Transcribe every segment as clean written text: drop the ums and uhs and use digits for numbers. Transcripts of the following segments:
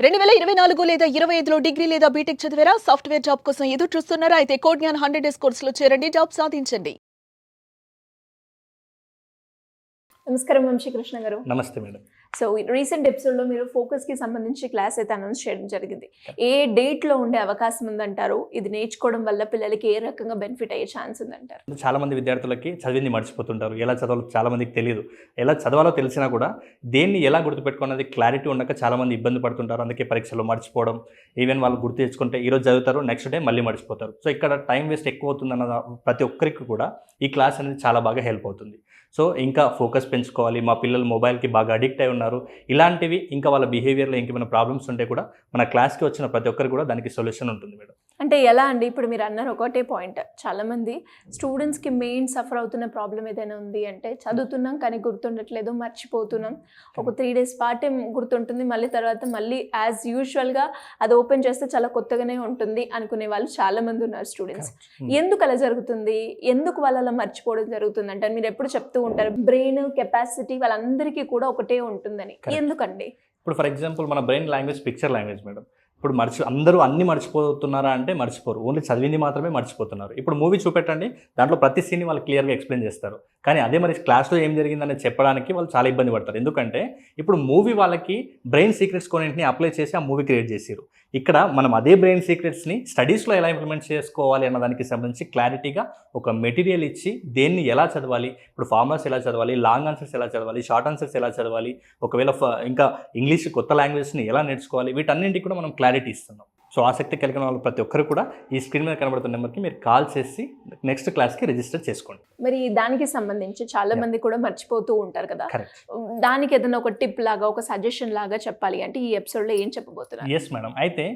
2024 లేదా 25లో డిగ్రీ లేదా బీటెక్ చదివారా? సాఫ్ట్‌వేర్ జాబ్ కోసం ఎదురు చూస్తున్నారా? అయితే కోడ్‌జ్ఞాన్ 100 డేస్ కోర్సులో చేరండి. జాబ్ సాధించండి. నమస్కారం వంశీకృష్ణ గారు. నమస్తే మేడం. సో రీసెంట్ ఎపిసోడ్లో మీరు ఫోకస్కి సంబంధించి క్లాస్ అయితే అనౌన్స్ చేయడం జరిగింది. ఏ డేట్లో ఉండే అవకాశం ఉందంటారు? ఇది నేర్చుకోవడం వల్ల పిల్లలకి ఏ రకంగా బెనిఫిట్ అయ్యే ఛాన్స్ ఉందంటారు? చాలా మంది విద్యార్థులకి చదివింది మర్చిపోతుంటారు. ఎలా చదవాలో చాలా మందికి తెలియదు. ఎలా చదవాలో తెలిసినా కూడా దేన్ని ఎలా గుర్తుపెట్టుకున్నది క్లారిటీ ఉండక చాలా మంది ఇబ్బంది పడుతుంటారు. అందుకే పరీక్షలో మర్చిపోవడం, ఈవెన్ వాళ్ళు గుర్తు తెచ్చుకుంటే ఈరోజు చదువుతారు, నెక్స్ట్ డే మళ్ళీ మర్చిపోతారు. సో ఇక్కడ టైం వేస్ట్ ఎక్కువ అవుతుందన్న ప్రతి ఒక్కరికి కూడా ఈ క్లాస్ అనేది చాలా బాగా హెల్ప్ అవుతుంది. సో ఇంకా ఫోకస్ పెంచుకోవాలి, మా పిల్లలు మొబైల్కి బాగా అడిక్ట్ అయి ఉన్నారు, ఇలాంటివి ఇంకా వాళ్ళ బిహేవియర్లో ఇంకేమైనా ప్రాబ్లమ్స్ ఉంటే కూడా మన క్లాస్కి వచ్చిన ప్రతి ఒక్కరు కూడా దానికి సొల్యూషన్ ఉంటుంది మేడం. అంటే ఎలా అండి? ఇప్పుడు మీరు అన్నారు ఒకటే పాయింట్, చాలామంది స్టూడెంట్స్కి మెయిన్ సఫర్ అవుతున్న ప్రాబ్లం ఏదైనా ఉంది అంటే చదువుతున్నాం కానీ గుర్తుండట్లేదు, మర్చిపోతున్నాం. ఒక 3 days పాటు గుర్తుంటుంది, మళ్ళీ తర్వాత మళ్ళీ యాజ్ యూజువల్గా అది ఓపెన్ చేస్తే చాలా కొత్తగానే ఉంటుంది అనుకునే వాళ్ళు చాలామంది ఉన్నారు స్టూడెంట్స్. ఎందుకు అలా జరుగుతుంది? ఎందుకు వాళ్ళు అలా మర్చిపోవడం జరుగుతుంది అంటే మీరు ఎప్పుడు చెప్తూ ఉంటారు బ్రెయిన్ కెపాసిటీ వాళ్ళందరికీ కూడా ఒకటే ఉంటుందని. ఎందుకండి? ఇప్పుడు ఫర్ ఎగ్జాంపుల్ మన brain language picture language madam. ఇప్పుడు అందరూ అన్ని మర్చిపోతున్నారా అంటే మర్చిపోరు, ఓన్లీ చదివింది మాత్రమే మర్చిపోతున్నారు. ఇప్పుడు మూవీ చూపెట్టండి, దాంట్లో ప్రతి సీన్ని వాళ్ళు క్లియర్గా ఎక్స్ప్లెయిన్ చేస్తారు. కానీ అదే మరి క్లాస్లో ఏం జరిగిందని చెప్పడానికి వాళ్ళు చాలా ఇబ్బంది పడతారు. ఎందుకంటే ఇప్పుడు మూవీ వాళ్ళకి బ్రెయిన్ సీక్రెట్స్ కొన్నింటిని అప్లై చేసి ఆ మూవీ క్రియేట్ చేసారు. ఇక్కడ మనం అదే బ్రెయిన్ సీక్రెట్స్ని స్టడీస్లో ఎలా ఇంప్లిమెంట్ చేసుకోవాలి అన్న దానికి సంబంధించి క్లారిటీగా ఒక మెటీరియల్ ఇచ్చి దేన్ని ఎలా చదవాలి, ఇప్పుడు ఫార్ములాస్ ఎలా చదవాలి, లాంగ్ ఆన్సర్స్ ఎలా చదవాలి, షార్ట్ ఆన్సర్స్ ఎలా చదవాలి, ఒకవేళ ఇంకా ఇంగ్లీష్ కొత్త లాంగ్వేజ్ని ఎలా నేర్చుకోవాలి, వీటన్నింటికి కూడా మనం క్లారిటీ ఇస్తున్నాం. సో ఆసక్తి కలిగిన వాళ్ళు ప్రతి ఒక్కరు కూడా ఈ స్క్రీన్ మీద కనబడుతున్న నెంబర్కి మీరు కాల్ చేసి నెక్స్ట్ క్లాస్కి రిజిస్టర్ చేసుకోండి. మరి దానికి సంబంధించి చాలా మంది కూడా మర్చిపోతూ ఉంటారు కదా, దానికి ఏదైనా ఒక టిప్ లాగా, ఒక సజెషన్ లాగా చెప్పాలి అంటే ఈ ఎపిసోడ్లో ఏం చెప్పబోతున్నారు? Yes madam. అయితే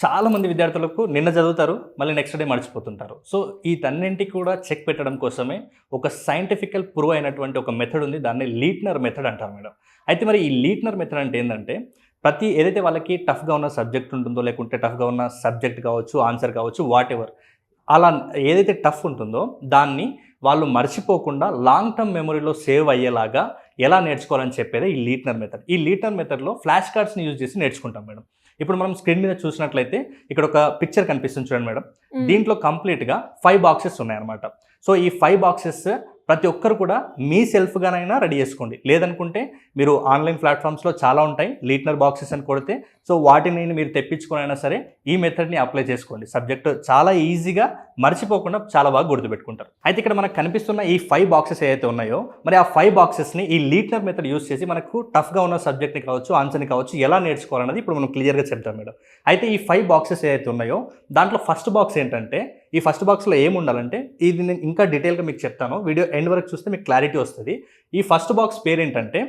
చాలా మంది విద్యార్థులకు నిన్న చదువుతారు, మళ్ళీ నెక్స్ట్ డే మర్చిపోతుంటారు. సో వీటన్నింటికి కూడా చెక్ పెట్టడం కోసమే ఒక సైంటిఫికల్ ప్రూవ్ అయినటువంటి ఒక మెథడ్ ఉంది, దాన్ని లీట్నర్ మెథడ్ అంటారు మేడం. అయితే మరి ఈ లీట్నర్ మెథడ్ అంటే ఏంటంటే ఏదైతే వాళ్ళకి టఫ్గా ఉన్న సబ్జెక్ట్ ఉంటుందో, లేకుంటే టఫ్గా ఉన్న సబ్జెక్ట్ కావచ్చు, ఆన్సర్ కావచ్చు, వాట్ ఎవర్, అలా ఏదైతే టఫ్ ఉంటుందో దాన్ని వాళ్ళు మర్చిపోకుండా లాంగ్ టర్మ్ మెమరీలో సేవ్ అయ్యేలాగా ఎలా నేర్చుకోవాలని చెప్పేది ఈ లీట్నర్ మెథడ్. ఈ లీట్నర్ మెథడ్లో ఫ్లాష్ కార్డ్స్ని యూజ్ చేసి నేర్చుకుంటాం మేడం. ఇప్పుడు మనం స్క్రీన్ మీద చూసినట్లయితే ఇక్కడ ఒక పిక్చర్ కనిపిస్తుంది చూడండి మేడం. దీంట్లో కంప్లీట్గా 5 బాక్సెస్ ఉన్నాయన్నమాట. సో ఈ 5 బాక్సెస్ ప్రతి ఒక్కరు కూడా మీ సెల్ఫ్గానైనా రెడీ చేసుకోండి, లేదనుకుంటే మీరు ఆన్లైన్ ప్లాట్ఫామ్స్లో చాలా ఉంటాయి, లీట్నర్ బాక్సెస్ అని కొడితే సో వాటిని మీరు తెప్పించుకొని అయినా సరే ఈ మెథడ్ని అప్లై చేసుకోండి. సబ్జెక్ట్ చాలా ఈజీగా మర్చిపోకుండా చాలా బాగా గుర్తుపెట్టుకుంటారు. అయితే ఇక్కడ మనకు కనిపిస్తున్న ఈ 5 బాక్సెస్ ఏదైతే ఉన్నాయో, మరి ఆ 5 బాక్సెస్ని ఈ లీట్నర్ మెథడ్ యూజ్ చేసి మనకు టఫ్గా ఉన్న సబ్జెక్ట్ని కావచ్చు, ఆన్సర్ని కావచ్చు ఎలా నేర్చుకోవాలన్నది ఇప్పుడు మనం క్లియర్గా చెప్తాం మేడం. అయితే ఈ 5 బాక్సెస్ ఏదైతే ఉన్నాయో దాంట్లో ఫస్ట్ బాక్స్ ఏంటంటే, ఈ ఫస్ట్ బాక్స్లో ఏముండాలంటే ఇది నేను ఇంకా డీటెయిల్గా మీకు చెప్తాను, వీడియో ఎండ్ వరకు చూస్తే మీకు క్లారిటీ వస్తుంది. ఈ ఫస్ట్ బాక్స్ పేరు ఏంటంటే,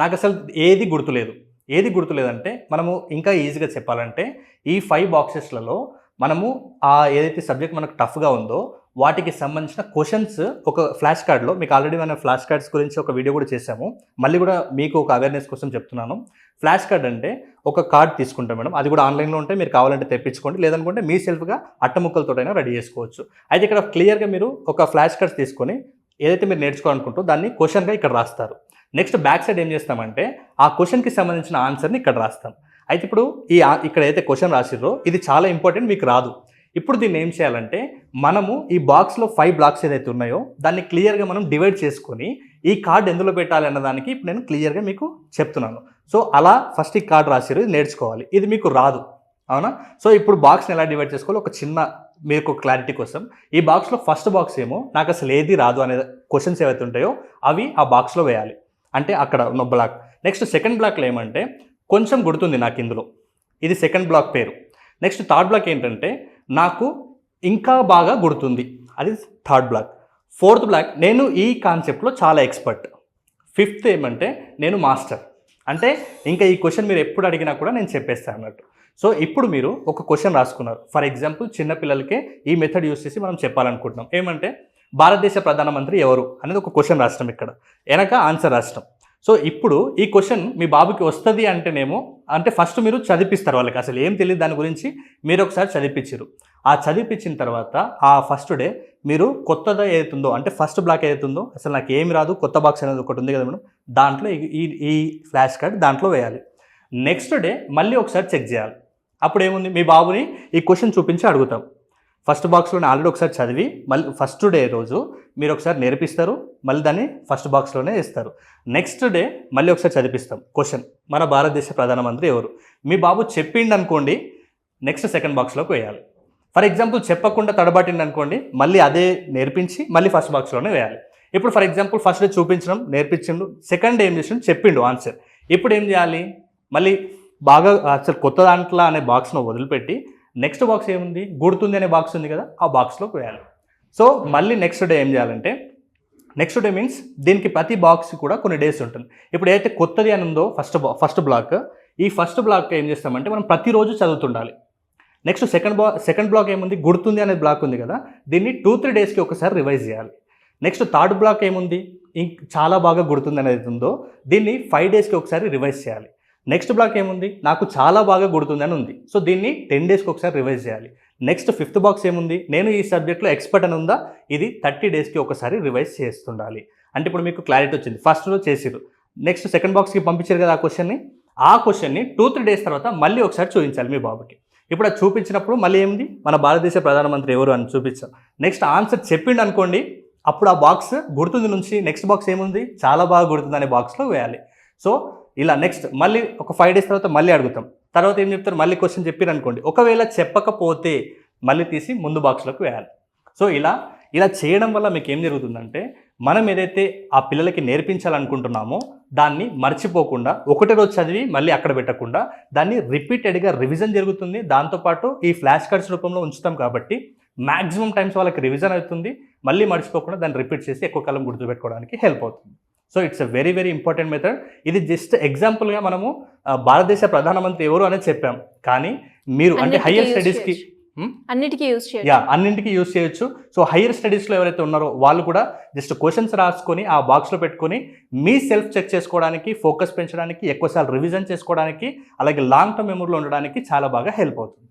నాకు అసలు ఏది గుర్తులేదంటే మనము ఇంకా ఈజీగా చెప్పాలంటే ఈ 5 బాక్సెస్లలో మనము ఏదైతే సబ్జెక్ట్ మనకు టఫ్గా ఉందో వాటికి సంబంధించిన క్వశ్చన్స్ ఒక ఫ్లాష్ కార్డ్లో, మీకు ఆల్రెడీ మనం ఫ్లాష్ కార్డ్స్ గురించి ఒక వీడియో కూడా చేసాము, మళ్ళీ కూడా మీకు ఒక అవేర్నెస్ కోసం చెప్తున్నాను. ఫ్లాష్ కార్డ్ అంటే ఒక కార్డ్ తీసుకుంటాం మేడం, అది కూడా ఆన్లైన్లో ఉంటే మీరు కావాలంటే తెప్పించుకోండి, లేదనుకుంటే మీ సెల్ఫ్గా అట్టముక్కలతోటైనా రెడీ చేసుకోవచ్చు. అయితే ఇక్కడ క్లియర్గా మీరు ఒక ఫ్లాష్ కార్డ్స్ తీసుకొని ఏదైతే మీరు నేర్చుకోవాలనుకుంటూ దాన్ని క్వశ్చన్గా ఇక్కడ రాస్తారు. నెక్స్ట్ బ్యాక్ సైడ్ ఏం చేస్తామంటే ఆ క్వశ్చన్కి సంబంధించిన ఆన్సర్ని ఇక్కడ రాస్తాం. అయితే ఇప్పుడు ఇక్కడ ఏదైతే క్వశ్చన్ రాసిర్రో ఇది చాలా ఇంపార్టెంట్, మీకు రాదు. ఇప్పుడు దీన్ని ఏం చేయాలంటే మనము ఈ బాక్స్లో 5 బ్లాక్స్ ఏదైతే ఉన్నాయో దాన్ని క్లియర్గా మనం డివైడ్ చేసుకొని ఈ కార్డ్ ఎందులో పెట్టాలి అన్నదానికి ఇప్పుడు నేను క్లియర్గా మీకు చెప్తున్నాను. సో అలా ఫస్ట్ ఈ కార్డ్ రాసిర్రు, ఇది నేర్చుకోవాలి, ఇది మీకు రాదు అవునా. సో ఇప్పుడు బాక్స్ని ఎలా డివైడ్ చేసుకోవాలి ఒక చిన్న మీకు క్లారిటీ కోసం, ఈ బాక్స్లో ఫస్ట్ బాక్స్ ఏమో నాకు అసలు ఏది రాదు అనే క్వశ్చన్స్ ఏవైతే ఉంటాయో అవి ఆ బాక్స్లో వేయాలి, అంటే అక్కడ ఉన్న బ్లాక్. నెక్స్ట్ సెకండ్ బ్లాక్లో ఏమంటే కొంచెం గుర్తుంది నాకు ఇందులో, ఇది సెకండ్ బ్లాక్ పేరు. నెక్స్ట్ థర్డ్ బ్లాక్ ఏంటంటే నాకు ఇంకా బాగా గుర్తుంది, అది థర్డ్ బ్లాక్. ఫోర్త్ బ్లాక్ నేను ఈ కాన్సెప్ట్లో చాలా ఎక్స్పర్ట్. ఫిఫ్త్ ఏమంటే నేను మాస్టర్, అంటే ఇంకా ఈ క్వశ్చన్ మీరు ఎప్పుడు అడిగినా కూడా నేను చెప్పేస్తాను అన్నట్టు. సో ఇప్పుడు మీరు ఒక క్వశ్చన్ రాసుకున్నారు, ఫర్ ఎగ్జాంపుల్ చిన్నపిల్లలకే ఈ మెథడ్ యూస్ చేసి మనం చెప్పాలనుకుంటున్నాం. ఏమంటే భారతదేశ ప్రధానమంత్రి ఎవరు అనేది ఒక క్వశ్చన్ రాష్ట్రం, ఇక్కడ వెనక ఆన్సర్ రాష్ట్రం. సో ఇప్పుడు ఈ క్వశ్చన్ మీ బాబుకి వస్తుంది అంటేనేమో, అంటే ఫస్ట్ మీరు చదివిస్తారు, వాళ్ళకి అసలు ఏం తెలియదు దాని గురించి మీరు ఒకసారి చదివించారు. ఆ చదివించిన తర్వాత ఆ ఫస్ట్ డే మీరు కొత్తగా ఏదైతుందో, అంటే ఫస్ట్ బ్లాక్ ఏదైతుందో అసలు నాకు ఏమి రాదు, కొత్త బాక్స్ అనేది ఒకటి ఉంది కదా మేడం, దాంట్లో ఈ ఫ్లాష్ కార్డ్ దాంట్లో వేయాలి. నెక్స్ట్ డే మళ్ళీ ఒకసారి చెక్ చేయాలి. అప్పుడు ఏముంది, మీ బాబుని ఈ క్వశ్చన్ చూపించి అడుగుతాం. ఫస్ట్ బాక్స్లోనే ఆల్రెడీ ఒకసారి చదివి మళ్ళీ ఫస్ట్ డే రోజు మీరు ఒకసారి నేర్పిస్తారు, మళ్ళీ దాన్ని ఫస్ట్ బాక్స్లోనే వేస్తారు. నెక్స్ట్ డే మళ్ళీ ఒకసారి చదివిస్తాం. క్వశ్చన్, మన భారతదేశ ప్రధానమంత్రి ఎవరు? మీ బాబు చెప్పిండు అనుకోండి, నెక్స్ట్ సెకండ్ బాక్స్లోకి వేయాలి. ఫర్ ఎగ్జాంపుల్ చెప్పకుండా తడబాటిండి అనుకోండి, మళ్ళీ అదే నేర్పించి మళ్ళీ ఫస్ట్ బాక్స్లోనే వేయాలి. ఇప్పుడు ఫర్ ఎగ్జాంపుల్ ఫస్ట్ డే చూపించడం నేర్పించిండు, సెకండ్ డే ఏం చేసిండు చెప్పిండు ఆన్సర్. ఇప్పుడు ఏం చేయాలి, మళ్ళీ బాగా అసలు కొత్త దాంట్లో అనే బాక్స్ను వదిలిపెట్టి నెక్స్ట్ బాక్స్ ఏముంది, గుర్తుంది అనే బాక్స్ ఉంది కదా, ఆ బాక్స్లోకి వేయాలి. సో మళ్ళీ నెక్స్ట్ డే ఏం చేయాలంటే, నెక్స్ట్ డే మీన్స్ దీనికి ప్రతి బాక్స్ కూడా కొన్ని డేస్ ఉంటుంది. ఇప్పుడు ఏదైతే కొత్తది అని ఉందో ఫస్ట్ బ్లాక్, ఈ ఫస్ట్ బ్లాక్ ఏం చేస్తామంటే మనం ప్రతిరోజు చదువుతుండాలి. నెక్స్ట్ సెకండ్ బ్లాక్ ఏముంది, గుర్తుంది అనే బ్లాక్ ఉంది కదా, దీన్ని 2-3 డేస్కి ఒకసారి రివైజ్ చేయాలి. నెక్స్ట్ థర్డ్ బ్లాక్ ఏముంది, చాలా బాగా గుర్తుంది అనేది ఉందో, దీన్ని 5 డేస్కి ఒకసారి రివైజ్ చేయాలి. నెక్స్ట్ బ్లాక్ ఏముంది, నాకు చాలా బాగా గుర్తుంది అని ఉంది, సో దీన్ని 10 డేస్కి ఒకసారి రివైజ్ చేయాలి. నెక్స్ట్ ఫిఫ్త్ బాక్స్ ఏముంది, నేను ఈ సబ్జెక్ట్లో ఎక్స్పర్ట్ అని ఉందా, ఇది 30 డేస్కి ఒకసారి రివైజ్ చేస్తుండాలి. అంటే ఇప్పుడు మీకు క్లారిటీ వచ్చింది. ఫస్ట్లో చేసిరు, నెక్స్ట్ సెకండ్ బాక్స్కి పంపించారు కదా ఆ క్వశ్చన్ని 2-3 డేస్ తర్వాత మళ్ళీ ఒకసారి చూపించాలి మీ బాబుకి. ఇప్పుడు అది చూపించినప్పుడు మళ్ళీ ఏముంది, మన భారతదేశ ప్రధానమంత్రి ఎవరు అని చూపించాం. నెక్స్ట్ ఆన్సర్ చెప్పిండు అనుకోండి, అప్పుడు ఆ బాక్స్ గుర్తుంది నుంచి నెక్స్ట్ బాక్స్ ఏముంది, చాలా బాగా గుర్తుంది అనే బాక్స్లో వేయాలి. సో ఇలా నెక్స్ట్ మళ్ళీ ఒక 5 డేస్ తర్వాత మళ్ళీ అడుగుతాం. తర్వాత ఏం చెప్తారు, మళ్ళీ క్వశ్చన్ చెప్పారు అనుకోండి, ఒకవేళ చెప్పకపోతే మళ్ళీ తీసి ముందు బాక్స్లోకి వేయాలి. సో ఇలా చేయడం వల్ల మీకు ఏం జరుగుతుందంటే, మనం ఏదైతే ఆ పిల్లలకి నేర్పించాలనుకుంటున్నామో దాన్ని మర్చిపోకుండా ఒకటే రోజు చదివి మళ్ళీ అక్కడ పెట్టకుండా దాన్ని రిపీటెడ్గా రివిజన్ జరుగుతుంది. దాంతోపాటు ఈ ఫ్లాష్ కార్డ్స్ రూపంలో ఉంచుతాం కాబట్టి మ్యాక్సిమం టైమ్స్ వాళ్ళకి రివిజన్ అవుతుంది, మళ్ళీ మర్చిపోకుండా దాన్ని రిపీట్ చేసి ఎక్కువ కాలం గుర్తుపెట్టుకోవడానికి హెల్ప్ అవుతుంది. So it's a very very important method. ఇది జస్ట్ ఎగ్జాంపుల్గా మనము భారతదేశ ప్రధానమంత్రి ఎవరు అనేది చెప్పాం, కానీ మీరు అంటే హయ్యర్ స్టడీస్కి అన్నిటికీ యూజ్ చేయొచ్చు. సో హయ్యర్ స్టడీస్లో ఎవరైతే ఉన్నారో వాళ్ళు కూడా జస్ట్ క్వశ్చన్స్ రాసుకొని ఆ బాక్స్లో పెట్టుకొని మీ సెల్ఫ్ చెక్ చేసుకోవడానికి, ఫోకస్ పెంచడానికి, ఎక్కువసార్లు రివిజన్ చేసుకోవడానికి, అలాగే లాంగ్ టర్మ్ మెమరీలో ఉండడానికి చాలా బాగా హెల్ప్ అవుతుంది.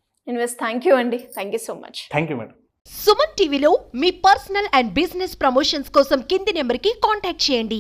థ్యాంక్ యూ అండి, thank you so much. Thank you madam. Suman టీవీలో మీ పర్సనల్ అండ్ బిజినెస్ ప్రమోషన్స్ కోసం కింది నెంబర్కి కాంటాక్ట్ చేయండి.